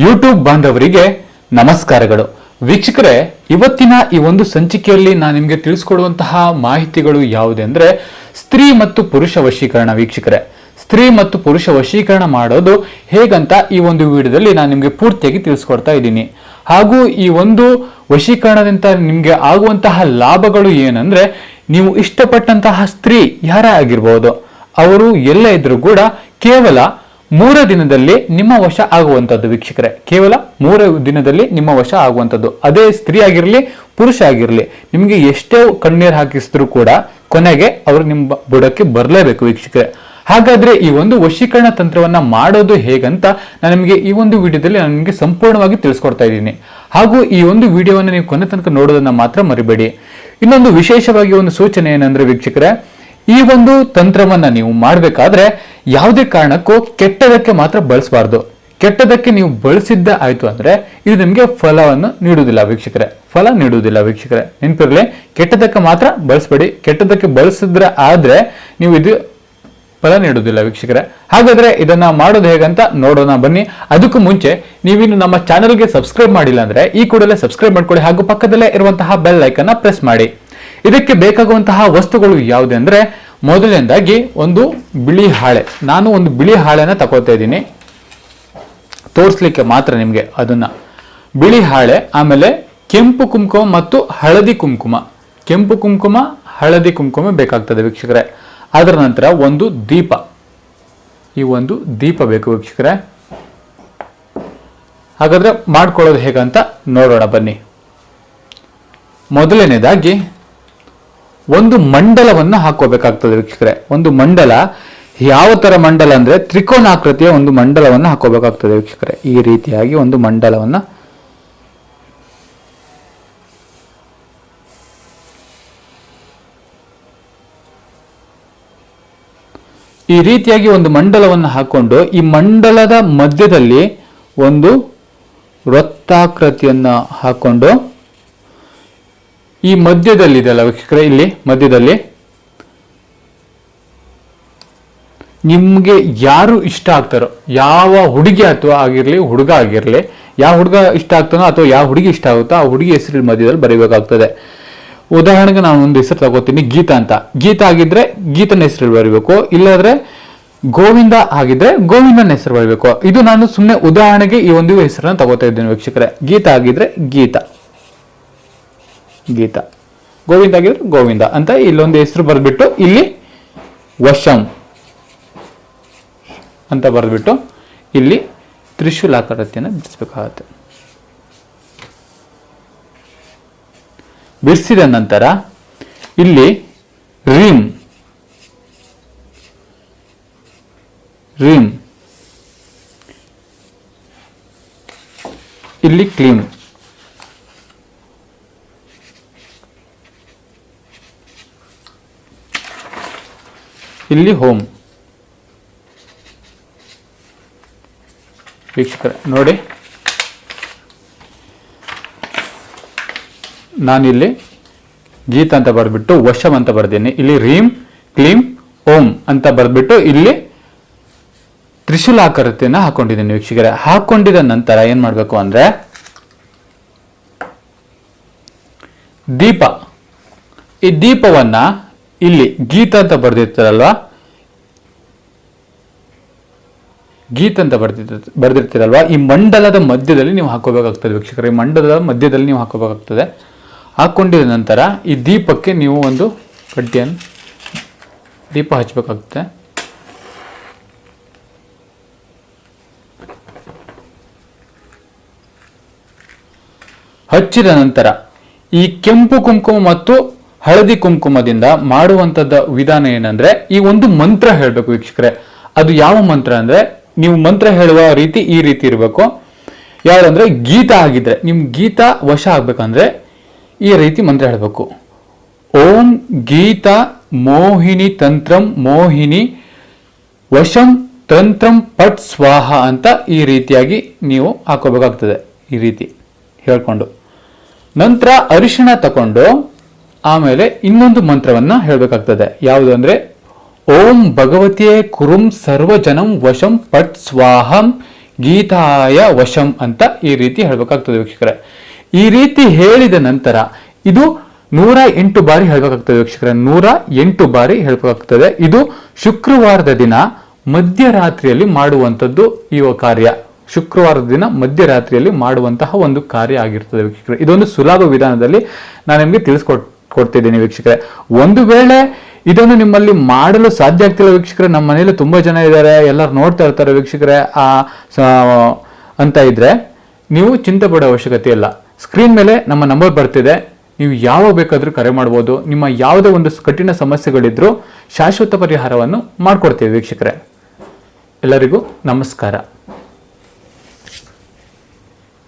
YouTube ಬಾಂಧವರಿಗೆ ನಮಸ್ಕಾರಗಳು. ವೀಕ್ಷಕರೇ, ಇವತ್ತಿನ ಈ ಒಂದು ಸಂಚಿಕೆಯಲ್ಲಿ ನಾನು ನಿಮಗೆ ತಿಳಿಸ್ಕೊಡುವಂತಹ ಮಾಹಿತಿಗಳು ಯಾವುದೆಂದ್ರೆ ಸ್ತ್ರೀ ಮತ್ತು ಪುರುಷ ವಶೀಕರಣ. ವೀಕ್ಷಕರೇ, ಸ್ತ್ರೀ ಮತ್ತು ಪುರುಷ ವಶೀಕರಣ ಮಾಡೋದು ಹೇಗಂತ ಈ ಒಂದು ವಿಡಿಯೋದಲ್ಲಿ ನಾನು ನಿಮಗೆ ಪೂರ್ತಿಯಾಗಿ ತಿಳಿಸ್ಕೊಡ್ತಾ ಇದ್ದೀನಿ. ಹಾಗೂ ಈ ಒಂದು ವಶೀಕರಣದಿಂದ ನಿಮಗೆ ಆಗುವಂತಹ ಲಾಭಗಳು ಏನಂದ್ರೆ, ನೀವು ಇಷ್ಟಪಟ್ಟಂತಹ ಸ್ತ್ರೀ ಯಾರೇ ಆಗಿರ್ಬೋದು, ಅವರು ಎಲ್ಲ ಇದ್ರೂ ಕೂಡ ಕೇವಲ 3 ದಿನದಲ್ಲಿ ನಿಮ್ಮ ವಶ ಆಗುವಂಥದ್ದು. ವೀಕ್ಷಕರೇ, ಕೇವಲ 3 ದಿನದಲ್ಲಿ ನಿಮ್ಮ ವಶ ಆಗುವಂಥದ್ದು. ಅದೇ ಸ್ತ್ರೀ ಆಗಿರಲಿ ಪುರುಷ ಆಗಿರಲಿ, ನಿಮಗೆ ಎಷ್ಟೇ ಕಣ್ಣೀರು ಹಾಕಿಸಿದ್ರು ಕೂಡ ಕೊನೆಗೆ ಅವರು ನಿಮ್ಮ ಬುಡಕ್ಕೆ ಬರಲೇಬೇಕು. ವೀಕ್ಷಕರೇ, ಹಾಗಾದ್ರೆ ಈ ಒಂದು ವಶೀಕರಣ ತಂತ್ರವನ್ನ ಮಾಡೋದು ಹೇಗಂತ ನಾನು ನಿಮಗೆ ಈ ಒಂದು ವಿಡಿಯೋದಲ್ಲಿ ನಾನು ನಿಮಗೆ ಸಂಪೂರ್ಣವಾಗಿ ತಿಳಿಸ್ಕೊಡ್ತಾ ಇದ್ದೀನಿ. ಹಾಗೂ ಈ ಒಂದು ವಿಡಿಯೋವನ್ನು ನೀವು ಕೊನೆ ತನಕ ನೋಡೋದನ್ನ ಮಾತ್ರ ಮರಿಬೇಡಿ. ಇನ್ನೊಂದು ವಿಶೇಷವಾಗಿ ಒಂದು ಸೂಚನೆ ಏನಂದ್ರೆ ವೀಕ್ಷಕರೇ, ಈ ಒಂದು ತಂತ್ರವನ್ನ ನೀವು ಮಾಡಬೇಕಾದ್ರೆ ಯಾವುದೇ ಕಾರಣಕ್ಕೂ ಕೆಟ್ಟದಕ್ಕೆ ಮಾತ್ರ ಬಳಸಬಾರ್ದು. ಕೆಟ್ಟದಕ್ಕೆ ನೀವು ಬಳಸಿದ್ದ ಆಯ್ತು ಅಂದ್ರೆ ಇದು ನಿಮಗೆ ಫಲವನ್ನು ನೀಡುವುದಿಲ್ಲ ವೀಕ್ಷಕರೇ, ಫಲ ನೀಡುವುದಿಲ್ಲ ವೀಕ್ಷಕರೇ. ನೆನಪಿರಲಿ, ಕೆಟ್ಟದಕ್ಕೆ ಮಾತ್ರ ಬಳಸಬೇಡಿ. ಕೆಟ್ಟದಕ್ಕೆ ಬಳಸಿದ್ರೆ ಆದ್ರೆ ನೀವು ಇದು ಫಲ ನೀಡುವುದಿಲ್ಲ ವೀಕ್ಷಕರೇ. ಹಾಗಾದ್ರೆ ಇದನ್ನ ಮಾಡೋದು ಹೇಗಂತ ನೋಡೋಣ ಬನ್ನಿ. ಅದಕ್ಕೂ ಮುಂಚೆ ನೀವಿನ್ನು ನಮ್ಮ ಚಾನೆಲ್ಗೆ ಸಬ್ಸ್ಕ್ರೈಬ್ ಮಾಡಿಲ್ಲ ಅಂದ್ರೆ ಈ ಕೂಡಲೇ ಸಬ್ಸ್ಕ್ರೈಬ್ ಮಾಡ್ಕೊಳ್ಳಿ. ಹಾಗೂ ಪಕ್ಕದಲ್ಲೇ ಇರುವಂತಹ ಬೆಲ್ ಐಕನ್ ಪ್ರೆಸ್ ಮಾಡಿ. ಇದಕ್ಕೆ ಬೇಕಾಗುವಂತಹ ವಸ್ತುಗಳು ಯಾವುದೆಂದ್ರೆ, ಮೊದಲನೇದಾಗಿ ಒಂದು ಬಿಳಿ ಹಾಳೆ. ನಾನು ಒಂದು ಬಿಳಿ ಹಾಳೆನ ತಗೋತಾ ಇದ್ದೀನಿ ತೋರಿಸ್ಲಿಕ್ಕೆ ಮಾತ್ರ ನಿಮ್ಗೆ. ಅದನ್ನ ಬಿಳಿ ಹಾಳೆ, ಆಮೇಲೆ ಕೆಂಪು ಕುಂಕುಮ ಮತ್ತು ಹಳದಿ ಕುಂಕುಮ. ಕೆಂಪು ಕುಂಕುಮ, ಹಳದಿ ಕುಂಕುಮ ಬೇಕಾಗ್ತದೆ ವೀಕ್ಷಕರೇ. ಅದರ ನಂತರ ಒಂದು ದೀಪ, ಈ ಒಂದು ದೀಪ ಬೇಕು ವೀಕ್ಷಕರೇ. ಹಾಗಾದ್ರೆ ಮಾಡ್ಕೊಳ್ಳೋದು ಹೇಗಂತ ನೋಡೋಣ ಬನ್ನಿ. ಮೊದಲನೇದಾಗಿ ಒಂದು ಮಂಡಲವನ್ನು ಹಾಕೋಬೇಕಾಗ್ತದೆ ವೀಕ್ಷಕರೇ. ಒಂದು ಮಂಡಲ ಯಾವ ತರ ಮಂಡಲ ಅಂದ್ರೆ ತ್ರಿಕೋನಾಕೃತಿಯ ಒಂದು ಮಂಡಲವನ್ನು ಹಾಕೋಬೇಕಾಗ್ತದೆ ವೀಕ್ಷಕರೇ. ಈ ರೀತಿಯಾಗಿ ಒಂದು ಮಂಡಲವನ್ನ ಈ ರೀತಿಯಾಗಿ ಒಂದು ಮಂಡಲವನ್ನು ಹಾಕೊಂಡು ಈ ಮಂಡಲದ ಮಧ್ಯದಲ್ಲಿ ಒಂದು ವೃತ್ತಾಕೃತಿಯನ್ನ ಹಾಕೊಂಡು ಈ ಮಧ್ಯದಲ್ಲಿ ಇದೆಯಲ್ಲ ವೀಕ್ಷಕರೇ, ಇಲ್ಲಿ ಮಧ್ಯದಲ್ಲಿ ನಿಮ್ಗೆ ಯಾರು ಇಷ್ಟ ಆಗ್ತಾರೋ, ಯಾವ ಹುಡುಗಿ ಅಥವಾ ಆಗಿರ್ಲಿ ಹುಡುಗ ಆಗಿರ್ಲಿ, ಯಾವ ಹುಡುಗ ಇಷ್ಟ ಆಗ್ತಾನೋ ಅಥವಾ ಯಾವ ಹುಡುಗಿ ಇಷ್ಟ ಆಗುತ್ತೋ ಆ ಹುಡುಗಿ ಹೆಸರು ಮಧ್ಯದಲ್ಲಿ ಬರೀಬೇಕಾಗ್ತದೆ. ಉದಾಹರಣೆಗೆ ನಾನು ಒಂದು ಹೆಸರು ತಗೋತೀನಿ, ಗೀತಾ ಅಂತ. ಗೀತಾ ಆಗಿದ್ರೆ ಗೀತನ ಹೆಸರು ಬರೀಬೇಕು, ಇಲ್ಲಾದ್ರೆ ಗೋವಿಂದ ಆಗಿದ್ರೆ ಗೋವಿಂದನ ಹೆಸರು ಬರೀಬೇಕು. ಇದು ನಾನು ಸುಮ್ಮನೆ ಉದಾಹರಣೆಗೆ ಈ ಒಂದು ಹೆಸರನ್ನ ತಗೋತಾ ಇದ್ದೇನೆ ವೀಕ್ಷಕರೇ. ಗೀತಾ ಆಗಿದ್ರೆ ಗೀತಾ, ಗೀತಾ. ಗೋವಿಂದ ಆಗಿದ್ರೆ ಗೋವಿಂದ ಅಂತ ಇಲ್ಲೊಂದು ಹೆಸರು ಬರೆದ್ಬಿಟ್ಟು ಇಲ್ಲಿ ವಶಂ ಅಂತ ಬರೆದ್ಬಿಟ್ಟು ಇಲ್ಲಿ ತ್ರಿಶೂಲಾಕೃತಿಯನ್ನು ಬಿಡಿಸ್ಬೇಕಾಗತ್ತೆ. ಬಿಡಿಸಿದ ನಂತರ ಇಲ್ಲಿ ರೀಂ, ರೀಂ, ಇಲ್ಲಿ ಕ್ಲೀಂ, ಇಲ್ಲಿ ಹೋಮ್. ವೀಕ್ಷಕರೇ ನೋಡಿ, ನಾನಿಲ್ಲಿ ಗೀತ ಅಂತ ಬರೆದ್ಬಿಟ್ಟು ವಶಂ ಅಂತ ಬರ್ತೀನಿ. ಇಲ್ಲಿ ರೀಂ, ಕ್ಲೀಂ, ಓಂ ಅಂತ ಬರೆದ್ಬಿಟ್ಟು ಇಲ್ಲಿ ತ್ರಿಶೂಲಾಕೃತಿಯನ್ನ ಹಾಕೊಂಡಿದ್ದೀನಿ ವೀಕ್ಷಕರೇ. ಹಾಕೊಂಡಿದ ನಂತರ ಏನ್ ಮಾಡ್ಬೇಕು ಅಂದ್ರೆ ದೀಪ, ಈ ದೀಪವನ್ನ ಇಲ್ಲಿ ಗೀತ ಅಂತ ಬರ್ದಿರ್ತಾರಲ್ವಾ, ಗೀತ ಅಂತ ಬರ್ದಿರ್ತೀರಲ್ವಾ, ಈ ಮಂಡಲದ ಮಧ್ಯದಲ್ಲಿ ನೀವು ಹಾಕೋಬೇಕಾಗ್ತದೆ ವೀಕ್ಷಕರೇ. ಈ ಮಂಡಲದ ಮಧ್ಯದಲ್ಲಿ ನೀವು ಹಾಕೋಬೇಕಾಗ್ತದೆ. ಹಾಕೊಂಡಿದ ನಂತರ ಈ ದೀಪಕ್ಕೆ ನೀವು ಒಂದು ಕಡ್ಡಿಯನ್ನು ದೀಪ ಹಚ್ಚಬೇಕಾಗುತ್ತೆ. ಹಚ್ಚಿದ ನಂತರ ಈ ಕೆಂಪು ಕುಂಕುಮ ಮತ್ತು ಹಳದಿ ಕುಂಕುಮದಿಂದ ಮಾಡುವಂತದ್ದ ವಿಧಾನ ಏನಂದ್ರೆ, ಈ ಒಂದು ಮಂತ್ರ ಹೇಳ್ಬೇಕು ವೀಕ್ಷಕರೇ. ಅದು ಯಾವ ಮಂತ್ರ ಅಂದ್ರೆ, ನೀವು ಮಂತ್ರ ಹೇಳುವ ರೀತಿ ಈ ರೀತಿ ಇರಬೇಕು. ಯಾವ್ದಂದ್ರೆ ಗೀತ ಆಗಿದ್ರೆ, ನಿಮ್ ಗೀತ ವಶ ಆಗ್ಬೇಕಂದ್ರೆ ಈ ರೀತಿ ಮಂತ್ರ ಹೇಳ್ಬೇಕು. ಓಂ ಗೀತ ಮೋಹಿನಿ ತಂತ್ರಂ ಮೋಹಿನಿ ವಶಂ ತಂತ್ರಂ ಪಟ್ ಸ್ವಾಹ ಅಂತ ಈ ರೀತಿಯಾಗಿ ನೀವು ಹಾಕೋಬೇಕಾಗ್ತದೆ. ಈ ರೀತಿ ಹೇಳ್ಕೊಂಡು ನಂತರ ಅರಿಶಿಣ ತಕೊಂಡು ಆಮೇಲೆ ಇನ್ನೊಂದು ಮಂತ್ರವನ್ನ ಹೇಳ್ಬೇಕಾಗ್ತದೆ. ಯಾವುದು ಅಂದ್ರೆ ಓಂ ಭಗವತಿಯೇ ಕುರುಂ ಸರ್ವಜನಂ ವಶಂ ಪಟ್ ಸ್ವಾಹಂ ಗೀತಾಯ ವಶಂ ಅಂತ ಈ ರೀತಿ ಹೇಳ್ಬೇಕಾಗ್ತದೆ ವೀಕ್ಷಕರೇ. ಈ ರೀತಿ ಹೇಳಿದ ನಂತರ ಇದು 108 ಬಾರಿ ಹೇಳ್ಬೇಕಾಗ್ತದೆ ವೀಕ್ಷಕರೇ. 108 ಬಾರಿ ಹೇಳ್ಬೇಕಾಗ್ತದೆ. ಇದು ಶುಕ್ರವಾರದ ದಿನ ಮಧ್ಯರಾತ್ರಿಯಲ್ಲಿ ಮಾಡುವಂಥದ್ದು ಈ ಕಾರ್ಯ. ಶುಕ್ರವಾರದ ದಿನ ಮಧ್ಯರಾತ್ರಿಯಲ್ಲಿ ಮಾಡುವಂತಹ ಒಂದು ಕಾರ್ಯ ಆಗಿರ್ತದೆ ವೀಕ್ಷಕರೇ. ಇದೊಂದು ಸುಲಭ ವಿಧಾನದಲ್ಲಿ ನಾನು ನಿಮಗೆ ತಿಳಿಸ್ಕೊಡ್ತಿದ್ದೀನಿ ವೀಕ್ಷಕರೇ. ಒಂದು ವೇಳೆ ಇದನ್ನು ನಿಮ್ಮಲ್ಲಿ ಮಾಡಲು ಸಾಧ್ಯ ಆಗ್ತಿಲ್ಲ ವೀಕ್ಷಕರೇ, ನಮ್ಮ ಮನೇಲಿ ತುಂಬಾ ಜನ ಇದ್ದಾರೆ, ಎಲ್ಲರೂ ನೋಡ್ತಾ ಇರ್ತಾರೆ ವೀಕ್ಷಕರೇ ಅಂತ ಇದ್ರೆ ನೀವು ಚಿಂತೆ ಪಡೋ ಅವಶ್ಯಕತೆ ಇಲ್ಲ. ಸ್ಕ್ರೀನ್ ಮೇಲೆ ನಮ್ಮ ನಂಬರ್ ಬರ್ತಿದೆ, ನೀವು ಯಾವಾಗ ಬೇಕಾದ್ರೂ ಕರೆ ಮಾಡ್ಬೋದು. ನಿಮ್ಮ ಯಾವುದೇ ಒಂದು ಕಠಿಣ ಸಮಸ್ಯೆಗಳಿದ್ರೂ ಶಾಶ್ವತ ಪರಿಹಾರವನ್ನು ಮಾಡ್ಕೊಡ್ತೀವಿ ವೀಕ್ಷಕರೇ. ಎಲ್ಲರಿಗೂ ನಮಸ್ಕಾರ.